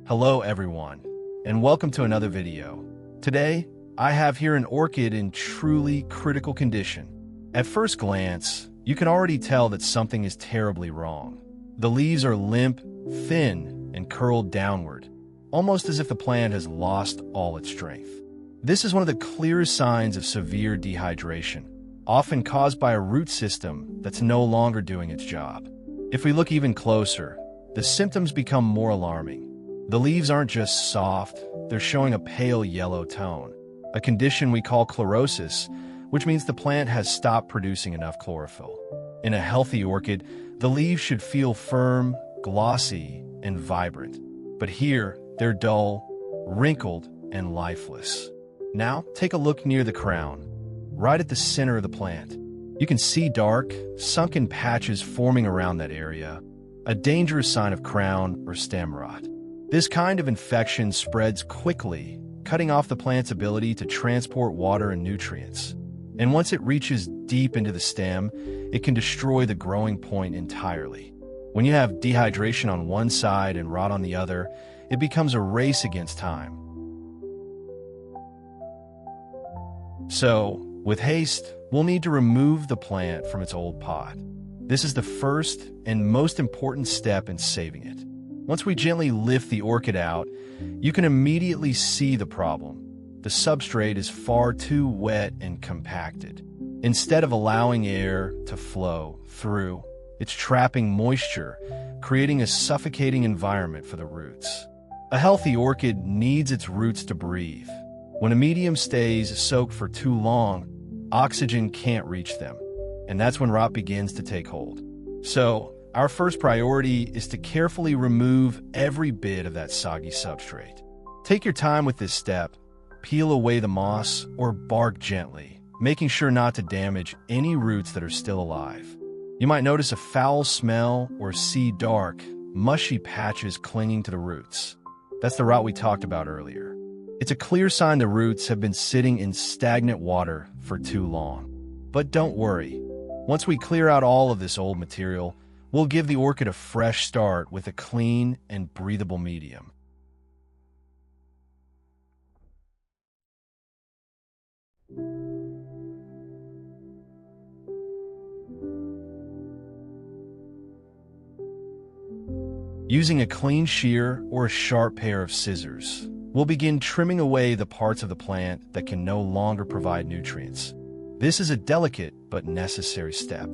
Hello everyone, and welcome to another video. Today, I have here an orchid in truly critical condition. At first glance, you can already tell that something is terribly wrong. The leaves are limp, thin, and curled downward, almost as if the plant has lost all its strength. This is one of the clearest signs of severe dehydration, often caused by a root system that's no longer doing its job. If we look even closer, the symptoms become more alarming. The leaves aren't just soft, they're showing a pale yellow tone, a condition we call chlorosis, which means the plant has stopped producing enough chlorophyll. In a healthy orchid, the leaves should feel firm, glossy, and vibrant. But here, they're dull, wrinkled, and lifeless. Now, take a look near the crown, right at the center of the plant. You can see dark, sunken patches forming around that area, a dangerous sign of crown or stem rot. This kind of infection spreads quickly, cutting off the plant's ability to transport water and nutrients. And once it reaches deep into the stem, it can destroy the growing point entirely. When you have dehydration on one side and rot on the other, it becomes a race against time. So, with haste, we'll need to remove the plant from its old pot. This is the first and most important step in saving it. Once we gently lift the orchid out, you can immediately see the problem. The substrate is far too wet and compacted. Instead of allowing air to flow through, it's trapping moisture, creating a suffocating environment for the roots. A healthy orchid needs its roots to breathe. When a medium stays soaked for too long, oxygen can't reach them, and that's when rot begins to take hold. So, our first priority is to carefully remove every bit of that soggy substrate. Take your time with this step. Peel away the moss or bark gently, making sure not to damage any roots that are still alive. You might notice a foul smell or see dark, mushy patches clinging to the roots. That's the rot we talked about earlier. It's a clear sign the roots have been sitting in stagnant water for too long. But don't worry. Once we clear out all of this old material, we'll give the orchid a fresh start with a clean and breathable medium. Using a clean shear or a sharp pair of scissors, we'll begin trimming away the parts of the plant that can no longer provide nutrients. This is a delicate but necessary step.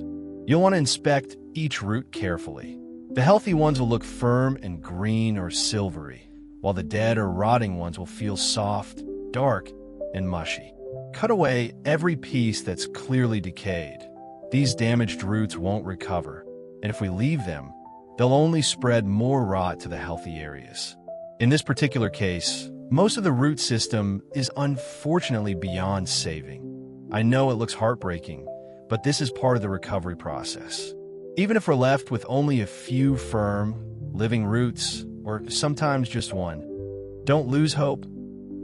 You'll want to inspect each root carefully. The healthy ones will look firm and green or silvery, while the dead or rotting ones will feel soft, dark, and mushy. Cut away every piece that's clearly decayed. These damaged roots won't recover, and if we leave them, they'll only spread more rot to the healthy areas. In this particular case, most of the root system is unfortunately beyond saving. I know it looks heartbreaking, but this is part of the recovery process. Even if we're left with only a few firm, living roots, or sometimes just one, don't lose hope.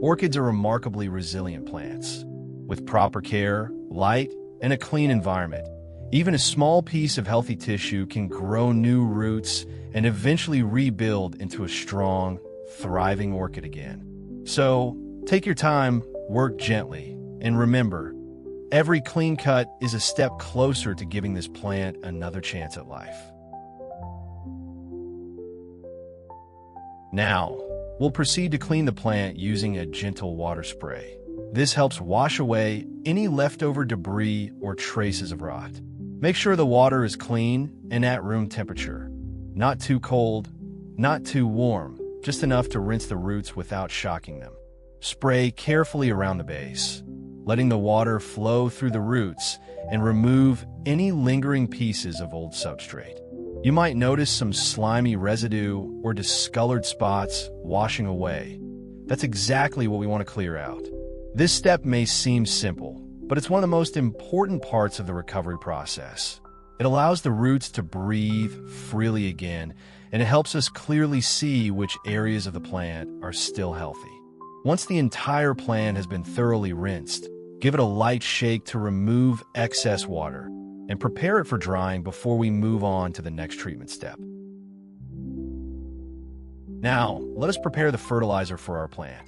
Orchids are remarkably resilient plants. With proper care, light, and a clean environment, even a small piece of healthy tissue can grow new roots and eventually rebuild into a strong, thriving orchid again. So, take your time, work gently, and remember, every clean cut is a step closer to giving this plant another chance at life. Now, we'll proceed to clean the plant using a gentle water spray. This helps wash away any leftover debris or traces of rot. Make sure the water is clean and at room temperature. Not too cold, not too warm, just enough to rinse the roots without shocking them. Spray carefully around the base, letting the water flow through the roots and remove any lingering pieces of old substrate. You might notice some slimy residue or discolored spots washing away. That's exactly what we want to clear out. This step may seem simple, but it's one of the most important parts of the recovery process. It allows the roots to breathe freely again, and it helps us clearly see which areas of the plant are still healthy. Once the entire plant has been thoroughly rinsed, give it a light shake to remove excess water and prepare it for drying before we move on to the next treatment step. Now, let us prepare the fertilizer for our plant.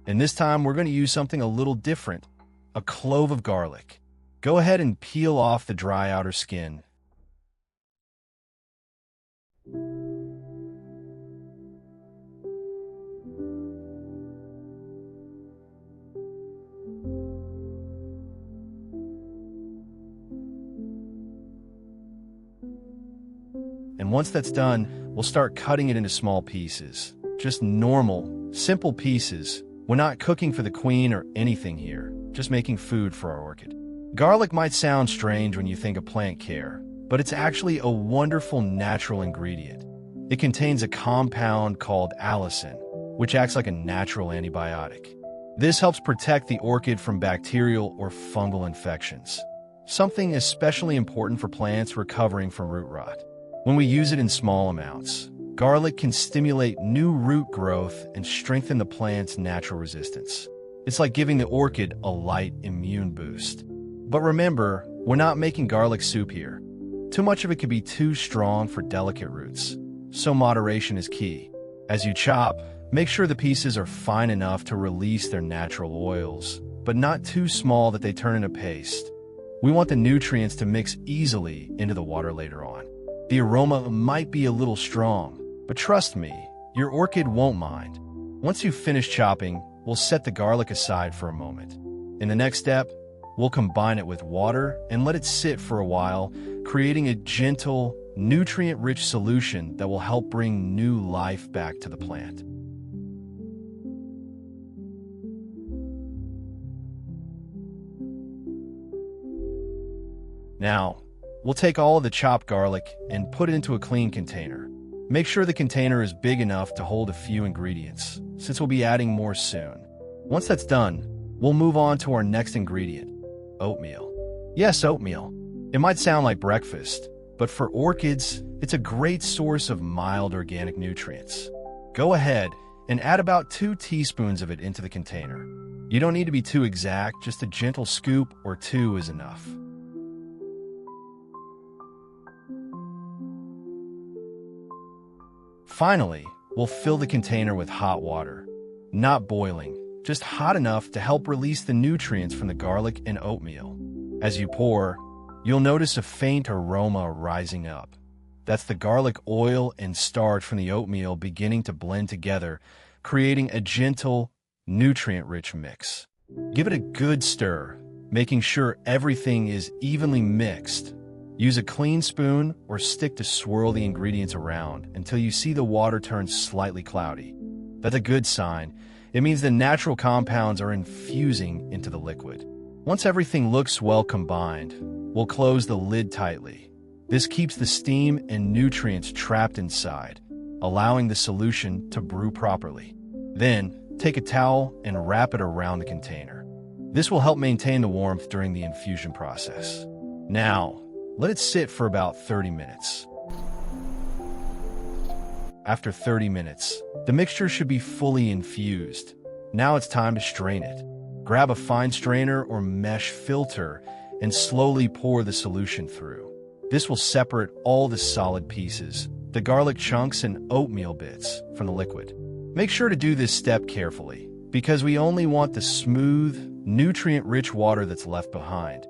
And this time, we're going to use something a little different, a clove of garlic. Go ahead and peel off the dry outer skin. And once that's done, we'll start cutting it into small pieces. Just normal, simple pieces. We're not cooking for the queen or anything here, just making food for our orchid. Garlic might sound strange when you think of plant care, but it's actually a wonderful natural ingredient. It contains a compound called allicin, which acts like a natural antibiotic. This helps protect the orchid from bacterial or fungal infections, something especially important for plants recovering from root rot. When we use it in small amounts, garlic can stimulate new root growth and strengthen the plant's natural resistance. It's like giving the orchid a light immune boost. But remember, we're not making garlic soup here. Too much of it could be too strong for delicate roots, so moderation is key. As you chop, make sure the pieces are fine enough to release their natural oils, but not too small that they turn into paste. We want the nutrients to mix easily into the water later on. The aroma might be a little strong, but trust me, your orchid won't mind. Once you've finished chopping, we'll set the garlic aside for a moment. In the next step, we'll combine it with water and let it sit for a while, creating a gentle, nutrient-rich solution that will help bring new life back to the plant. Now, we'll take all of the chopped garlic and put it into a clean container. Make sure the container is big enough to hold a few ingredients, since we'll be adding more soon. Once that's done, we'll move on to our next ingredient, oatmeal. Yes, oatmeal. It might sound like breakfast, but for orchids, it's a great source of mild organic nutrients. Go ahead and add about 2 teaspoons of it into the container. You don't need to be too exact, just a gentle scoop or 2 is enough. Finally, we'll fill the container with hot water. Not boiling, just hot enough to help release the nutrients from the garlic and oatmeal. As you pour, you'll notice a faint aroma rising up. That's the garlic oil and starch from the oatmeal beginning to blend together, creating a gentle, nutrient-rich mix. Give it a good stir, making sure everything is evenly mixed. Use a clean spoon or stick to swirl the ingredients around until you see the water turn slightly cloudy. That's a good sign. It means the natural compounds are infusing into the liquid. Once everything looks well combined, we'll close the lid tightly. This keeps the steam and nutrients trapped inside, allowing the solution to brew properly. Then, take a towel and wrap it around the container. This will help maintain the warmth during the infusion process. Now, let it sit for about 30 minutes. After 30 minutes, the mixture should be fully infused. Now it's time to strain it. Grab a fine strainer or mesh filter and slowly pour the solution through. This will separate all the solid pieces, the garlic chunks and oatmeal bits, from the liquid. Make sure to do this step carefully, because we only want the smooth, nutrient-rich water that's left behind.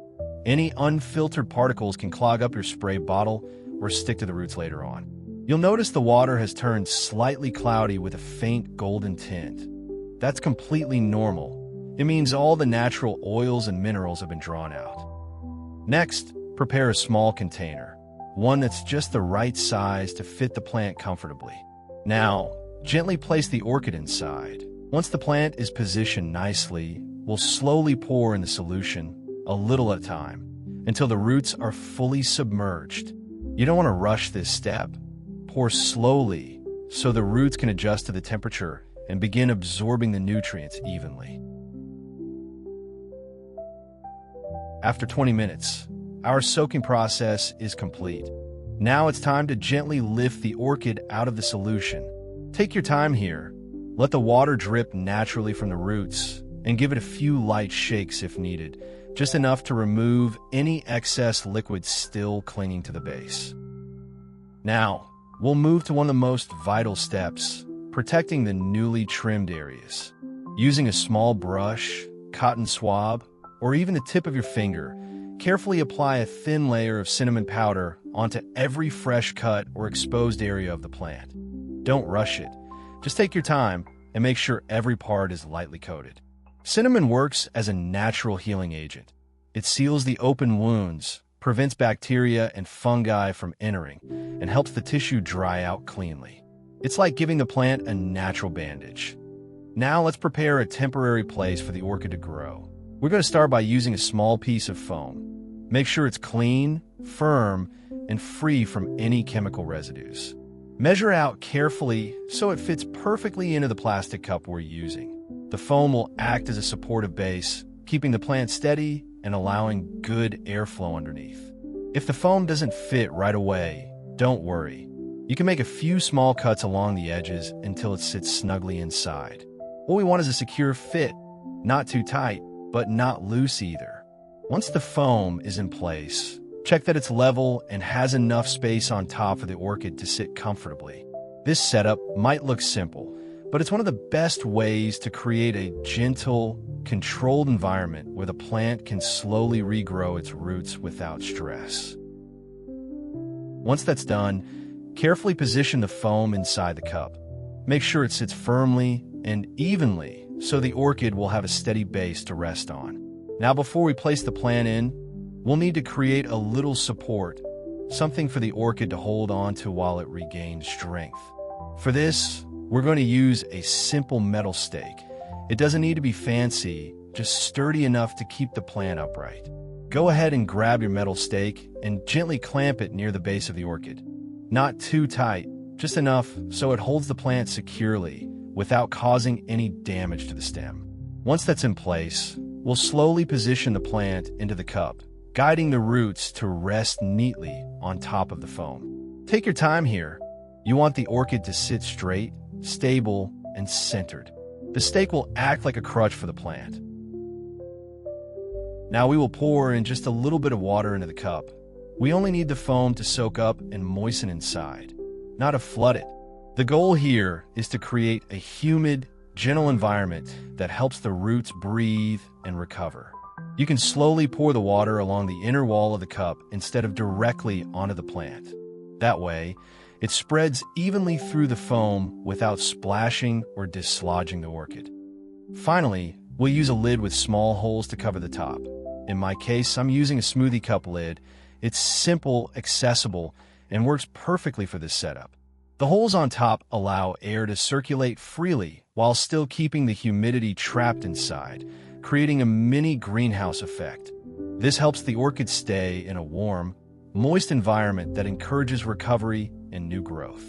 Any unfiltered particles can clog up your spray bottle or stick to the roots later on. You'll notice the water has turned slightly cloudy with a faint golden tint. That's completely normal. It means all the natural oils and minerals have been drawn out. Next, prepare a small container, one that's just the right size to fit the plant comfortably. Now, gently place the orchid inside. Once the plant is positioned nicely, we'll slowly pour in the solution, a little at a time, until the roots are fully submerged. You don't want to rush this step. Pour slowly so the roots can adjust to the temperature and begin absorbing the nutrients evenly. After 20 minutes, our soaking process is complete. Now it's time to gently lift the orchid out of the solution. Take your time here. Let the water drip naturally from the roots and give it a few light shakes if needed, just enough to remove any excess liquid still clinging to the base. Now, we'll move to one of the most vital steps, protecting the newly trimmed areas. Using a small brush, cotton swab, or even the tip of your finger, carefully apply a thin layer of cinnamon powder onto every fresh cut or exposed area of the plant. Don't rush it. Just take your time and make sure every part is lightly coated. Cinnamon works as a natural healing agent. It seals the open wounds, prevents bacteria and fungi from entering, and helps the tissue dry out cleanly. It's like giving the plant a natural bandage. Now let's prepare a temporary place for the orchid to grow. We're going to start by using a small piece of foam. Make sure it's clean, firm, and free from any chemical residues. Measure out carefully so it fits perfectly into the plastic cup we're using. The foam will act as a supportive base, keeping the plant steady and allowing good airflow underneath. If the foam doesn't fit right away, don't worry. You can make a few small cuts along the edges until it sits snugly inside. What we want is a secure fit, not too tight, but not loose either. Once the foam is in place, check that it's level and has enough space on top for the orchid to sit comfortably. This setup might look simple, but it's one of the best ways to create a gentle, controlled environment where the plant can slowly regrow its roots without stress. Once that's done, carefully position the foam inside the cup. Make sure it sits firmly and evenly so the orchid will have a steady base to rest on. Now, before we place the plant in, we'll need to create a little support, something for the orchid to hold on to while it regains strength. For this, we're going to use a simple metal stake. It doesn't need to be fancy, just sturdy enough to keep the plant upright. Go ahead and grab your metal stake and gently clamp it near the base of the orchid. Not too tight, just enough so it holds the plant securely without causing any damage to the stem. Once that's in place, we'll slowly position the plant into the cup, guiding the roots to rest neatly on top of the foam. Take your time here. You want the orchid to sit straight, stable, and centered. The stake will act like a crutch for the plant. Now we will pour in just a little bit of water into the cup. We only need the foam to soak up and moisten inside, not to flood it. The goal here is to create a humid, gentle environment that helps the roots breathe and recover. You can slowly pour the water along the inner wall of the cup instead of directly onto the plant. That way, it spreads evenly through the foam without splashing or dislodging the orchid. Finally, we'll use a lid with small holes to cover the top. In my case, I'm using a smoothie cup lid. It's simple, accessible, and works perfectly for this setup. The holes on top allow air to circulate freely while still keeping the humidity trapped inside, creating a mini greenhouse effect. This helps the orchid stay in a warm, moist environment that encourages recovery and new growth.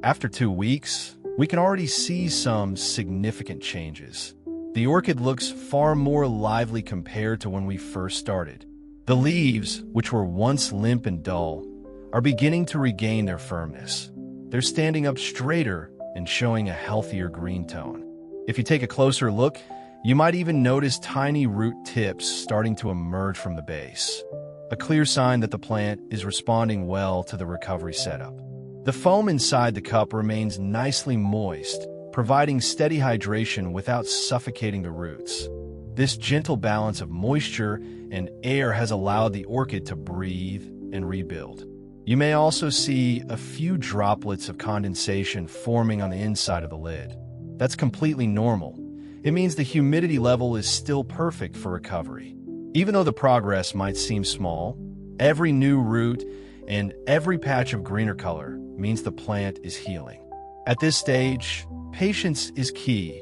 After 2 weeks, we can already see some significant changes. The orchid looks far more lively compared to when we first started. The leaves, which were once limp and dull, are beginning to regain their firmness. They're standing up straighter and showing a healthier green tone. If you take a closer look, you might even notice tiny root tips starting to emerge from the base, a clear sign that the plant is responding well to the recovery setup. The foam inside the cup remains nicely moist, providing steady hydration without suffocating the roots. This gentle balance of moisture and air has allowed the orchid to breathe and rebuild. You may also see a few droplets of condensation forming on the inside of the lid. That's completely normal. It means the humidity level is still perfect for recovery. Even though the progress might seem small, every new root and every patch of greener color means the plant is healing. At this stage, patience is key.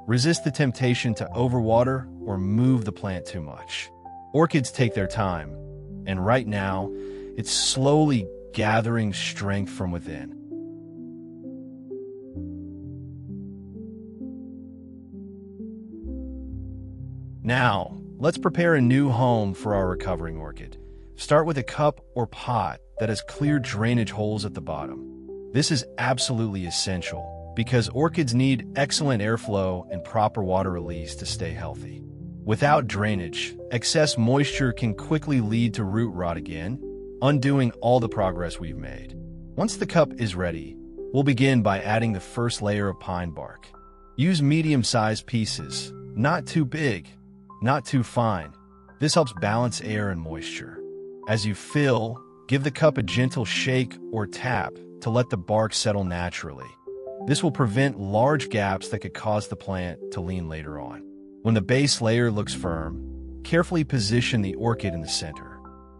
Resist the temptation to overwater or move the plant too much. Orchids take their time, and right now, it's slowly gathering strength from within. Now, let's prepare a new home for our recovering orchid. Start with a cup or pot that has clear drainage holes at the bottom. This is absolutely essential because orchids need excellent airflow and proper water release to stay healthy. Without drainage, excess moisture can quickly lead to root rot again, undoing all the progress we've made. Once the cup is ready, we'll begin by adding the first layer of pine bark. Use medium-sized pieces, not too big, not too fine. This helps balance air and moisture. As you fill, give the cup a gentle shake or tap to let the bark settle naturally. This will prevent large gaps that could cause the plant to lean later on. When the base layer looks firm, carefully position the orchid in the center.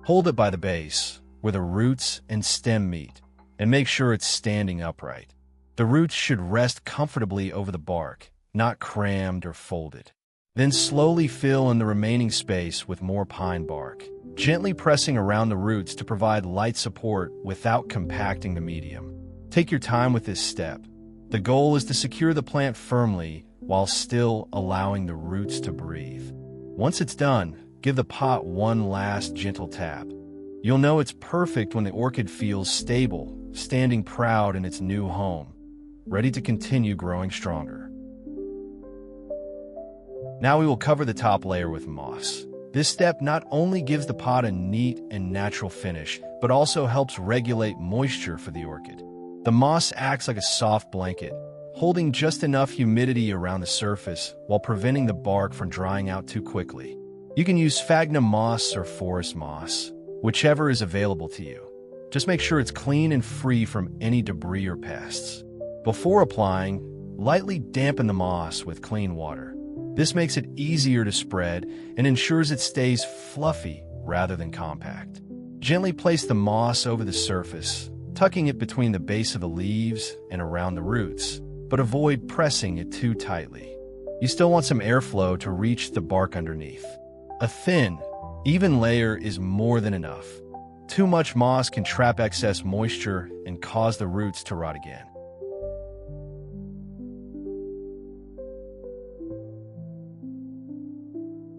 Hold it by the base, where the roots and stem meet, and make sure it's standing upright. The roots should rest comfortably over the bark, not crammed or folded. Then slowly fill in the remaining space with more pine bark, gently pressing around the roots to provide light support without compacting the medium. Take your time with this step. The goal is to secure the plant firmly while still allowing the roots to breathe. Once it's done, give the pot one last gentle tap. You'll know it's perfect when the orchid feels stable, standing proud in its new home, ready to continue growing stronger. Now we will cover the top layer with moss. This step not only gives the pot a neat and natural finish, but also helps regulate moisture for the orchid. The moss acts like a soft blanket, holding just enough humidity around the surface while preventing the bark from drying out too quickly. You can use sphagnum moss or forest moss, whichever is available to you. Just make sure it's clean and free from any debris or pests. Before applying, lightly dampen the moss with clean water. This makes it easier to spread and ensures it stays fluffy rather than compact. Gently place the moss over the surface, tucking it between the base of the leaves and around the roots, but avoid pressing it too tightly. You still want some airflow to reach the bark underneath. A thin, even layer is more than enough. Too much moss can trap excess moisture and cause the roots to rot again.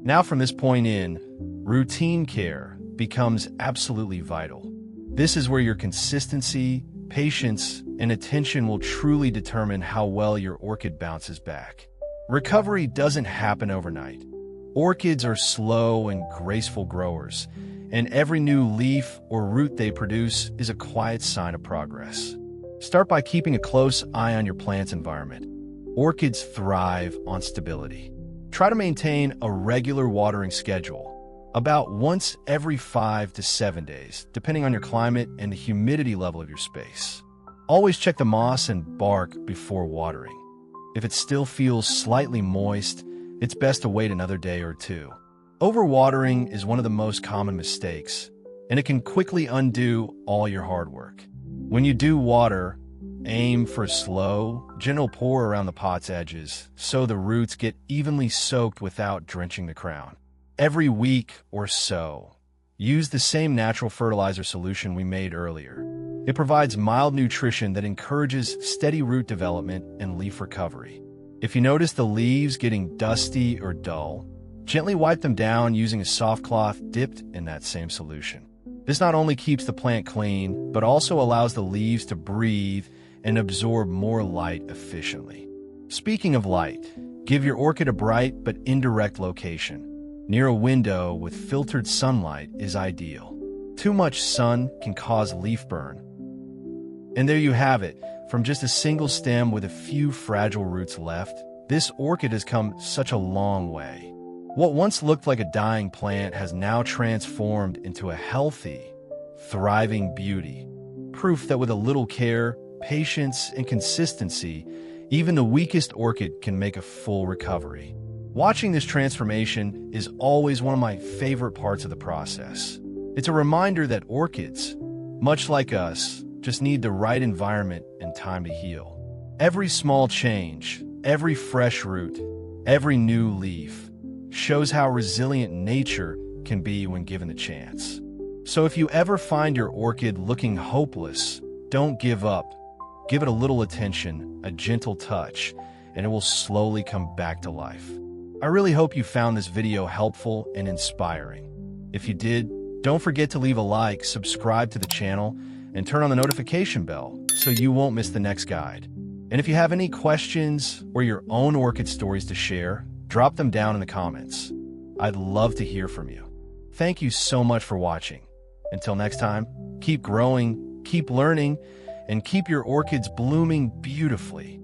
Now from this point in, routine care becomes absolutely vital. This is where your consistency, patience, and attention will truly determine how well your orchid bounces back. Recovery doesn't happen overnight. Orchids are slow and graceful growers, and every new leaf or root they produce is a quiet sign of progress. Start by keeping a close eye on your plant's environment. Orchids thrive on stability. Try to maintain a regular watering schedule, about once every 5 to 7 days, depending on your climate and the humidity level of your space. Always check the moss and bark before watering. If it still feels slightly moist, it's best to wait another day or two. Overwatering is one of the most common mistakes, and it can quickly undo all your hard work. When you do water, aim for a slow, gentle pour around the pot's edges so the roots get evenly soaked without drenching the crown. Every week or so, use the same natural fertilizer solution we made earlier. It provides mild nutrition that encourages steady root development and leaf recovery. If you notice the leaves getting dusty or dull, gently wipe them down using a soft cloth dipped in that same solution. This not only keeps the plant clean, but also allows the leaves to breathe and absorb more light efficiently. Speaking of light, give your orchid a bright but indirect location. Near a window with filtered sunlight is ideal. Too much sun can cause leaf burn. And there you have it. From just a single stem with a few fragile roots left, this orchid has come such a long way. What once looked like a dying plant has now transformed into a healthy, thriving beauty. Proof that with a little care, patience, and consistency, even the weakest orchid can make a full recovery. Watching this transformation is always one of my favorite parts of the process. It's a reminder that orchids, much like us, just need the right environment and time to heal. Every small change, every fresh root, every new leaf shows how resilient nature can be when given the chance. So if you ever find your orchid looking hopeless, don't give up. Give it a little attention, a gentle touch, and it will slowly come back to life. I really hope you found this video helpful and inspiring. If you did, don't forget to leave a like, subscribe to the channel, and turn on the notification bell so you won't miss the next guide. And if you have any questions or your own orchid stories to share, drop them down in the comments. I'd love to hear from you. Thank you so much for watching. Until next time, keep growing, keep learning, and keep your orchids blooming beautifully.